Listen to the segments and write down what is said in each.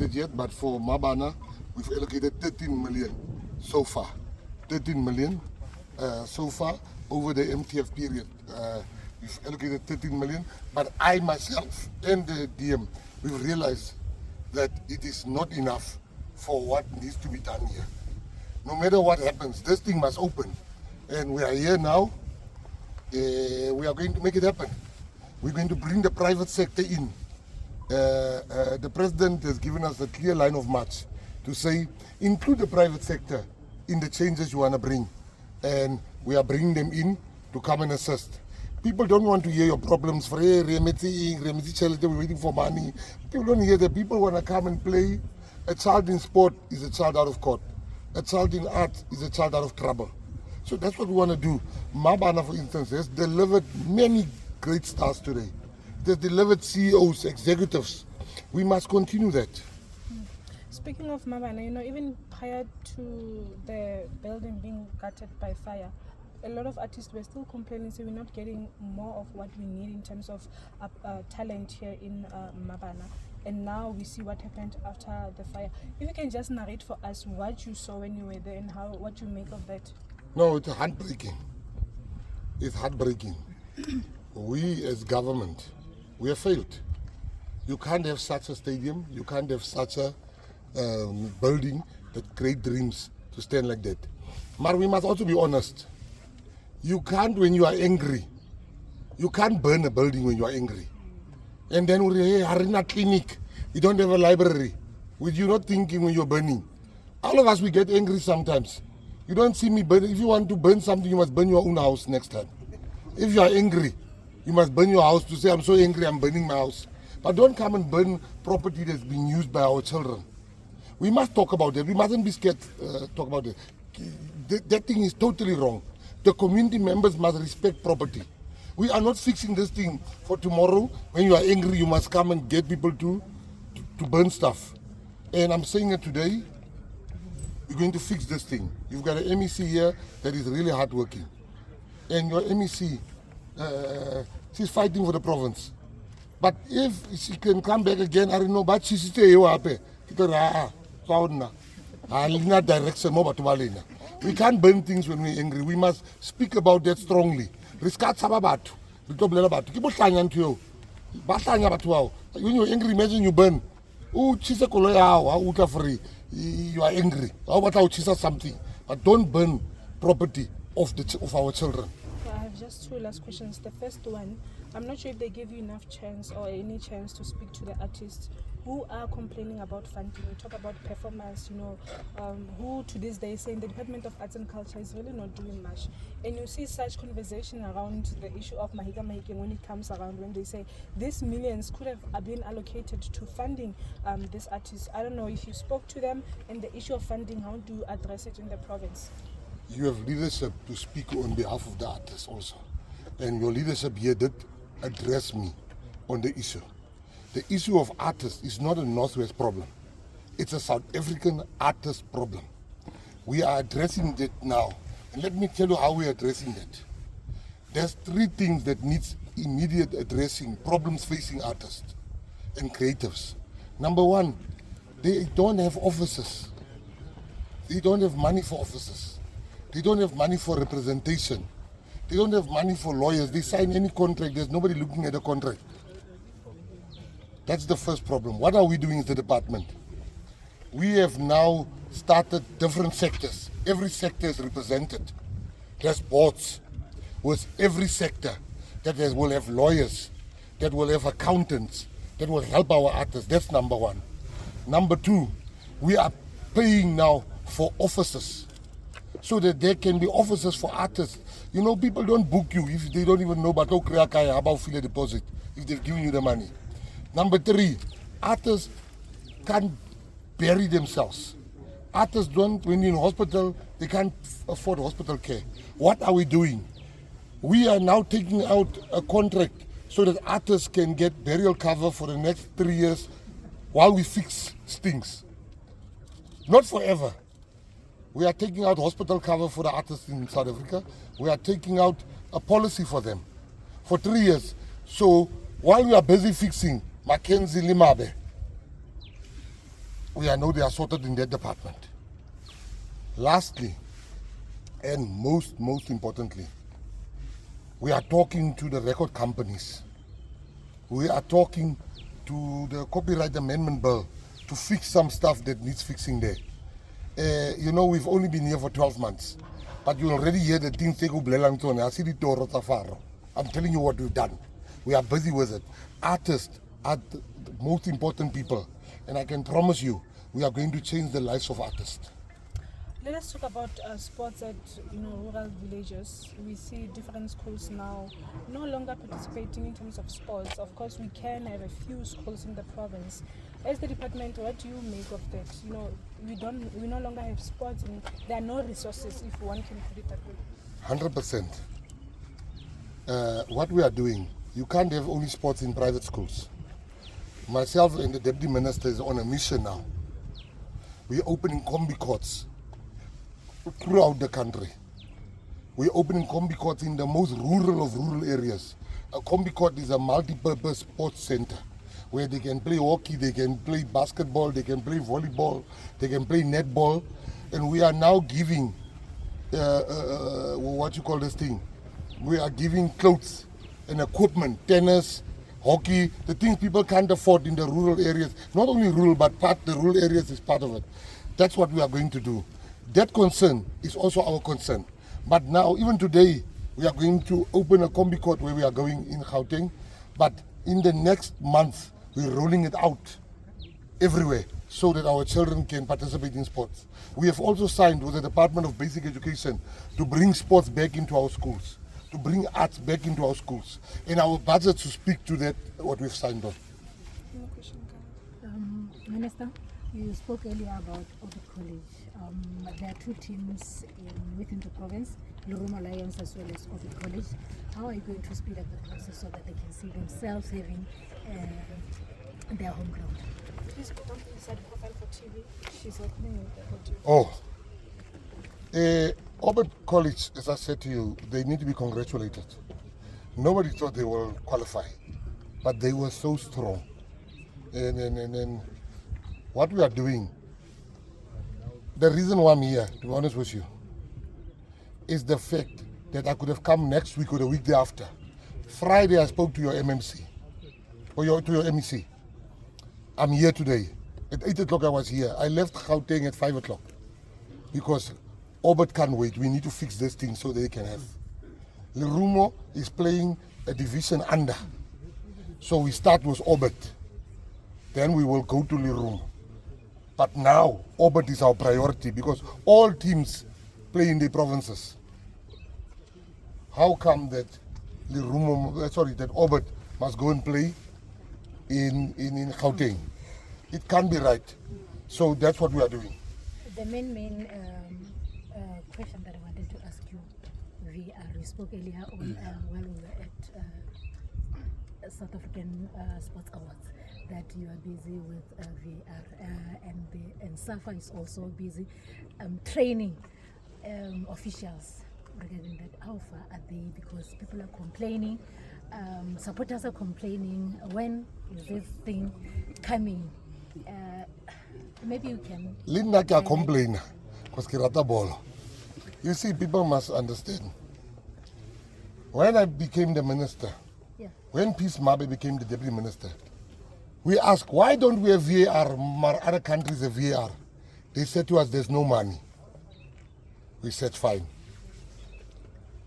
allocated yet, but for Mabana, we've allocated 13 million so far. 13 million so far over the MTEF period. We've allocated 13 million, but I myself and the DM, we've realized that it is not enough for what needs to be done here. No matter what happens, this thing must open. And we are here now. We are going to make it happen. We're going to bring the private sector in. The president has given us a clear line of march to say, include the private sector in the changes you want to bring. And we are bringing them in to come and assist. People don't want to hear your problems. For we're waiting for money. People don't hear that. People want to come and play. A child in sport is a child out of court. A child in art is a child out of trouble. So that's what we want to do. Mabana, for instance, has delivered many great stars today. It has delivered CEOs, executives. We must continue that. Speaking of Mabana, even prior to the building being gutted by fire, a lot of artists were still complaining, so we're not getting more of what we need in terms of talent here in Mabana. And now we see what happened after the fire. If you can just narrate for us what you saw when you were there and what you make of that. No, it's heartbreaking. It's heartbreaking. We as government, we have failed. You can't have such a stadium, you can't have such a building that great dreams to stand like that. But we must also be honest. You can't, when you are angry, you can't burn a building when you are angry. And then we are in a clinic, you don't have a library. With you not thinking when you're burning. All of us, we get angry sometimes. You don't see me burn. If you want to burn something, you must burn your own house next time. If you are angry, you must burn your house to say, I'm so angry, I'm burning my house. But don't come and burn property that's being used by our children. We must talk about that. We mustn't be scared to talk about it. That thing is totally wrong. The community members must respect property. We are not fixing this thing for tomorrow. When you are angry, you must come and get people to burn stuff. And I'm saying it today, we're going to fix this thing. You've got an MEC here that is really hardworking. And your MEC, she's fighting for the province. But if she can come back again, I don't know, but she's still here. We can't burn things when we're angry. We must speak about that strongly. When you're angry, imagine you burn. You are angry. Something. But don't burn property of our children. I have just two last questions. The first one, I'm not sure if they gave you enough chance or any chance to speak to the artists who are complaining about funding. We talk about performance, who to this day saying the Department of Arts and Culture is really not doing much. And you see such conversation around the issue of Mahika Mahike when it comes around, when they say these millions could have been allocated to funding these artists. I don't know if you spoke to them, and the issue of funding, how do you address it in the province? You have leadership to speak on behalf of the artists also. And your leadership here did address me on the issue. The issue of artists is not a Northwest problem. It's a South African artist problem. We are addressing that now. And let me tell you how we are addressing that. There's three things that needs immediate addressing, problems facing artists and creatives. Number one, they don't have offices. They don't have money for offices. They don't have money for representation. They don't have money for lawyers. They sign any contract. There's nobody looking at the contract. That's the first problem. What are we doing as the department? We have now started different sectors. Every sector is represented. There's boards with every sector that will have lawyers, that will have accountants, that will help our artists. That's number one. Number two, we are paying now for offices so that there can be offices for artists. People don't book you if they don't even know about a deposit, if they've given you the money. Number three, artists can't bury themselves. Artists don't, when you're in hospital, they can't afford hospital care. What are we doing? We are now taking out a contract so that artists can get burial cover for the next 3 years while we fix things. Not forever. We are taking out hospital cover for the artists in South Africa. We are taking out a policy for them for 3 years. So while we are busy fixing McKenzie Mabe, I know they are sorted in that department. Lastly, and most importantly, we are talking to the record companies. We are talking to the copyright amendment bill to fix some stuff that needs fixing there. You know, we've only been here for 12 months, but you already hear the things take up. I see the Toro Safaro. I'm telling you what we've done. We are busy with it. Artists are the most important people, and I can promise you, we are going to change the lives of artists. Let us talk about sports at rural villages. We see different schools now no longer participating in terms of sports. Of course, we can have a few schools in the province. As the department, what do you make of that? We no longer have sports, and there are no resources, if one can put it that way. 100%. What we are doing, you can't have only sports in private schools. Myself and the deputy minister is on a mission now. We're opening combi courts throughout the country. We're opening combi courts in the most rural of rural areas. A combi court is a multi-purpose sports center where they can play hockey, they can play basketball, they can play volleyball, they can play netball. And we are now giving, what you call this thing? We are giving clothes and equipment, tennis, hockey, the things people can't afford in the rural areas. Not only rural, but the rural areas is part of it. That's what we are going to do. That concern is also our concern. But now, even today, we are going to open a combi court where we are going in Gauteng. But in the next month, we're rolling it out everywhere so that our children can participate in sports. We have also signed with the Department of Basic Education to bring sports back into our schools, to bring arts back into our schools. And our budget to speak to that, what we've signed on. Minister, you spoke earlier about Orbit College. There are two teams within the province, Lerumo Lions as well as Orbit College. How are you going to speed up the process so that they can see themselves having their home ground? Please put on inside profile for TV. She's opening it. Orbit College, as I said to you, they need to be congratulated. Nobody thought they will qualify, but they were so strong. And what we are doing, the reason why I'm here, to be honest with you, is the fact that I could have come next week or the week thereafter. Friday, I spoke to your MMC, to your MEC. I'm here today. At 8 o'clock, I was here. I left Gauteng at 5 o'clock because Orbit can't wait. We need to fix this thing so they can have. Lerumo is playing a division under. So we start with Orbit. Then we will go to Lerumo. But now, Orbit is our priority because all teams play in the provinces. How come that that Orbit must go and play in Gauteng? It can't be right. So that's what we are doing. The main question that I wanted to ask you, we spoke earlier on while we were at South African Sports Awards, that you are busy with VR and SAFA is also busy training officials regarding that. How far are they? Because people are complaining, supporters are complaining. When is this thing coming? Maybe you can. Linda can complain because kirata bolo. You see, people must understand. When I became the minister, when Peace Mabe became the deputy minister, we asked, why don't we have VAR? Other countries have VAR. They said to us, there's no money. We said, fine.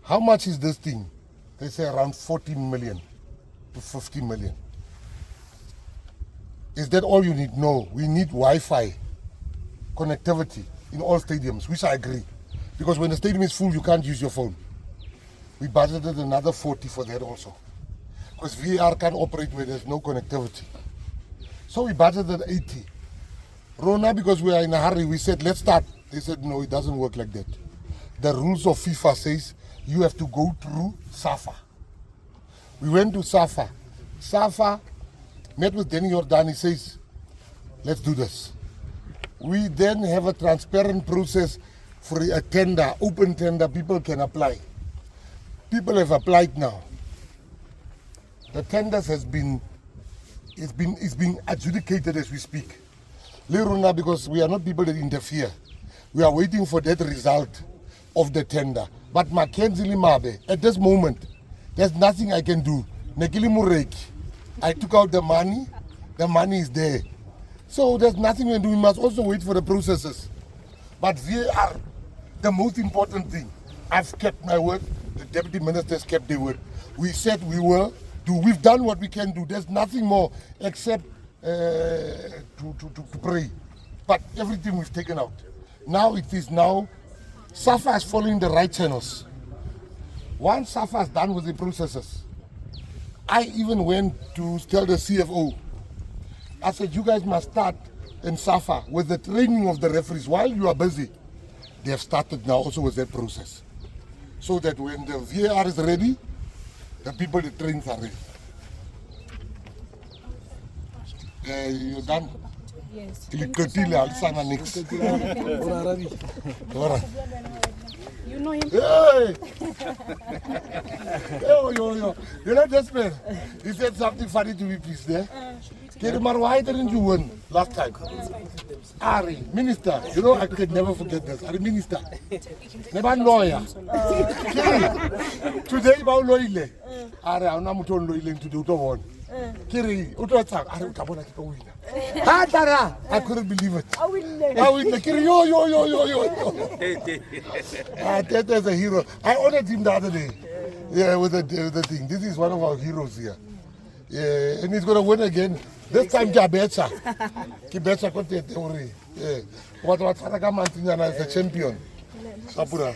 How much is this thing? They say around 14 million to 50 million. Is that all you need? No, we need Wi-Fi connectivity in all stadiums, which I agree. Because when the stadium is full, you can't use your phone. We budgeted another 40 for that also. Because VR can't operate where there's no connectivity. So we budgeted 80. Rona, because we are in a hurry, we said, let's start. They said, no, it doesn't work like that. The rules of FIFA says you have to go through SAFA. We went to SAFA. SAFA met with Danny Jordan. He says, let's do this. We then have a transparent process for a tender, open tender, people can apply. People have applied now. The tenders is being adjudicated as we speak. Leruna, because we are not people that interfere. We are waiting for that result of the tender. But McKenzie Mabe, at this moment, there's nothing I can do. Nekili Mureki. I took out the money is there. So there's nothing we can do. We must also wait for the processes. But VAR, the most important thing, I've kept my word, the deputy ministers kept their word. We said we will do, we've done what we can do. There's nothing more except to pray. But everything we've taken out. Now it is SAFA is following the right channels. Once SAFA is done with the processes, I even went to tell the CFO, I said, you guys must start in SAFA with the training of the referees. While you are busy, they have started now also with that process. So that when the VAR is ready, the people that train are ready. You're done? Yes. You know him? Hey! Yo. You know this man? He said something funny to me, please. There. Why didn't you win last time? Ari, Minister, you know I could never forget this. Ari, Minister, never lawyer. Today, about lawyer. Ari, I'm not going to lawyer today. Don't Kiri, I couldn't believe it. I win. Kiri, yo. That is a hero. I honored him the other day. Yeah, with the thing. This is one of our heroes here. Yeah, and he's going to win again. This time, Kibetsa content theory. Yeah. What Saragamantina is the champion. Sapura.